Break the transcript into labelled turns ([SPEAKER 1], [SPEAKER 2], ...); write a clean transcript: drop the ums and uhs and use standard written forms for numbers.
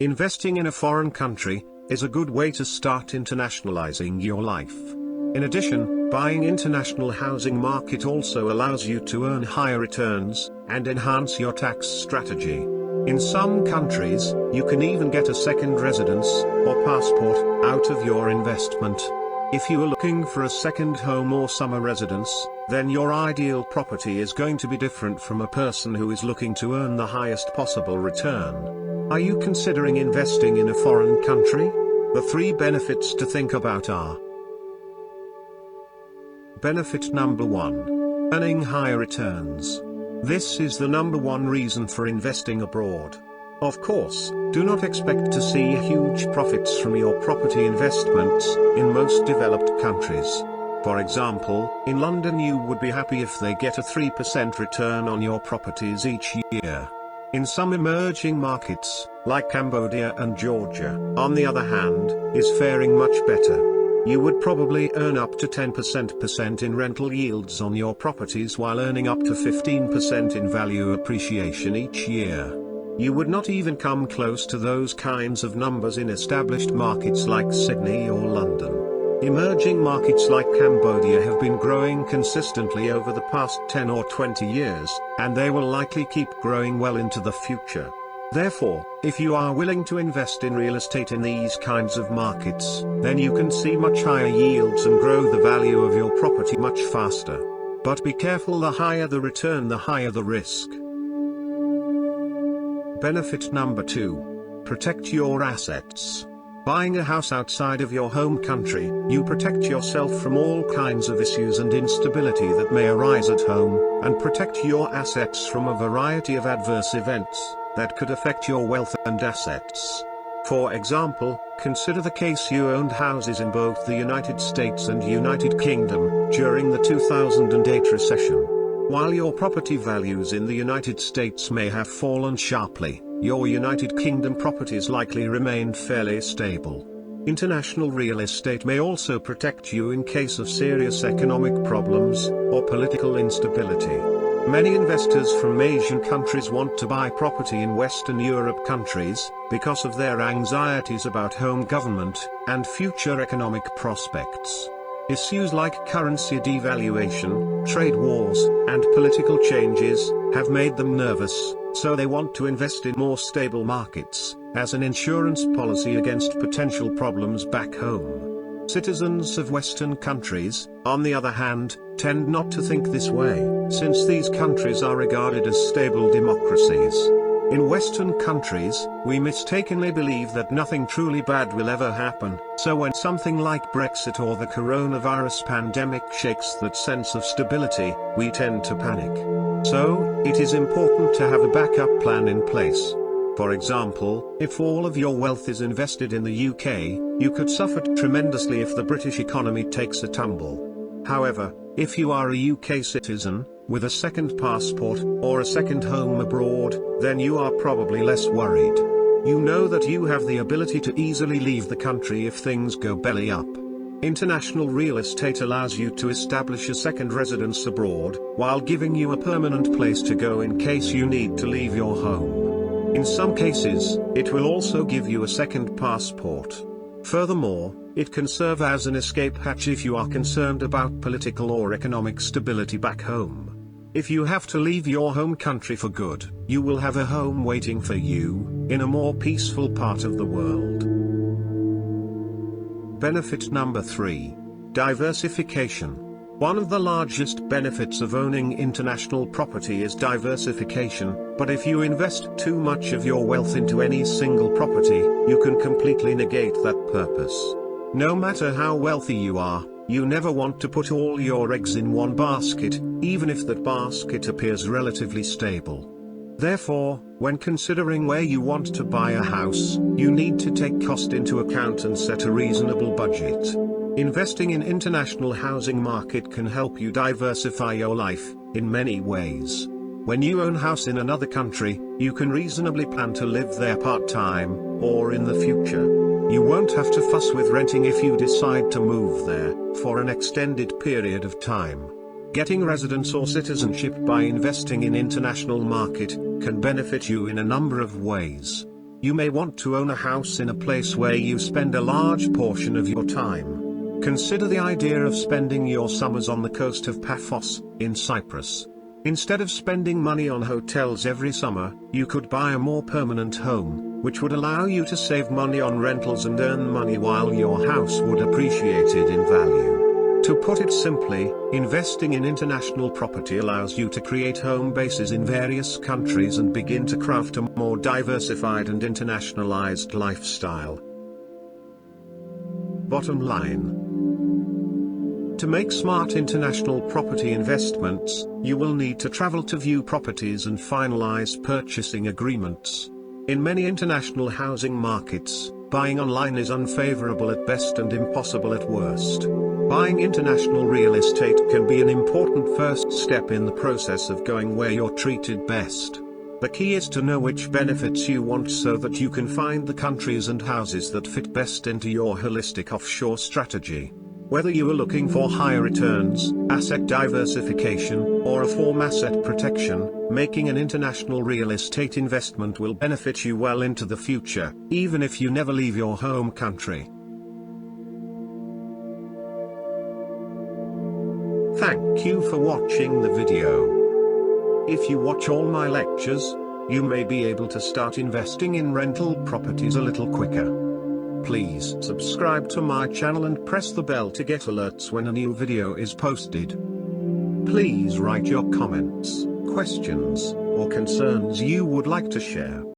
[SPEAKER 1] Investing in a foreign country is a good way to start internationalizing your life. In addition, buying international housing market also allows you to earn higher returns and enhance your tax strategy. In some countries, you can even get a second residence or passport out of your investment. If you are looking for a second home or summer residence, then your ideal property is going to be different from a person who is looking to earn the highest possible return. Are you considering investing in a foreign country? The 3 benefits to think about are: Benefit number 1. Earning higher returns. This is the number 1 reason for investing abroad. Of course, do not expect to see huge profits from your property investments in most developed countries. For example, in London you would be happy if they get a 3% return on your properties each year. In some emerging markets, like Cambodia and Georgia, on the other hand, is faring much better. You would probably earn up to 10% in rental yields on your properties while earning up to 15% in value appreciation each year. You would not even come close to those kinds of numbers in established markets like Sydney or London. Emerging markets like Cambodia have been growing consistently over the past 10 or 20 years, and they will likely keep growing well into the future. Therefore, if you are willing to invest in real estate in these kinds of markets, then you can see much higher yields and grow the value of your property much faster. But be careful, the higher the return, the higher the risk. Benefit number 2. Protect your assets. Buying a house outside of your home country, you protect yourself from all kinds of issues and instability that may arise at home, and protect your assets from a variety of adverse events that could affect your wealth and assets. For example, consider the case you owned houses in both the United States and United Kingdom during the 2008 recession. While your property values in the United States may have fallen sharply, your United Kingdom properties likely remained fairly stable. International real estate may also protect you in case of serious economic problems or political instability. Many investors from Asian countries want to buy property in Western Europe countries because of their anxieties about home government and future economic prospects. Issues like currency devaluation, trade wars, and political changes have made them nervous, so they want to invest in more stable markets as an insurance policy against potential problems back home. Citizens of Western countries, on the other hand, tend not to think this way, since these countries are regarded as stable democracies. In Western countries, we mistakenly believe that nothing truly bad will ever happen, so when something like Brexit or the coronavirus pandemic shakes that sense of stability, we tend to panic. So, it is important to have a backup plan in place. For example, if all of your wealth is invested in the UK, you could suffer tremendously if the British economy takes a tumble. However, if you are a UK citizen, with a second passport, or a second home abroad, then you are probably less worried. You know that you have the ability to easily leave the country if things go belly up. International real estate allows you to establish a second residence abroad, while giving you a permanent place to go in case you need to leave your home. In some cases, it will also give you a second passport. Furthermore, it can serve as an escape hatch if you are concerned about political or economic stability back home. If you have to leave your home country for good, you will have a home waiting for you, in a more peaceful part of the world. Benefit number 3. Diversification. One of the largest benefits of owning international property is diversification, but if you invest too much of your wealth into any single property, you can completely negate that purpose. No matter how wealthy you are, you never want to put all your eggs in one basket, even if that basket appears relatively stable. Therefore, when considering where you want to buy a house, you need to take cost into account and set a reasonable budget. Investing in international housing market can help you diversify your life, in many ways. When you own a house in another country, you can reasonably plan to live there part-time, or in the future. You won't have to fuss with renting if you decide to move there, for an extended period of time. Getting residence or citizenship by investing in international market, can benefit you in a number of ways. You may want to own a house in a place where you spend a large portion of your time. Consider the idea of spending your summers on the coast of Paphos, in Cyprus. Instead of spending money on hotels every summer, you could buy a more permanent home, which would allow you to save money on rentals and earn money while your house would appreciate in value. To put it simply, investing in international property allows you to create home bases in various countries and begin to craft a more diversified and internationalized lifestyle. Bottom line: to make smart international property investments, you will need to travel to view properties and finalize purchasing agreements. In many international housing markets, buying online is unfavorable at best and impossible at worst. Buying international real estate can be an important first step in the process of going where you're treated best. The key is to know which benefits you want so that you can find the countries and houses that fit best into your holistic offshore strategy. Whether you are looking for higher returns, asset diversification, or a form asset protection, making an international real estate investment will benefit you well into the future, even if you never leave your home country. Thank you for watching the video. If you watch all my lectures, you may be able to start investing in rental properties a little quicker. Please subscribe to my channel and press the bell to get alerts when a new video is posted. Please write your comments, questions, or concerns you would like to share.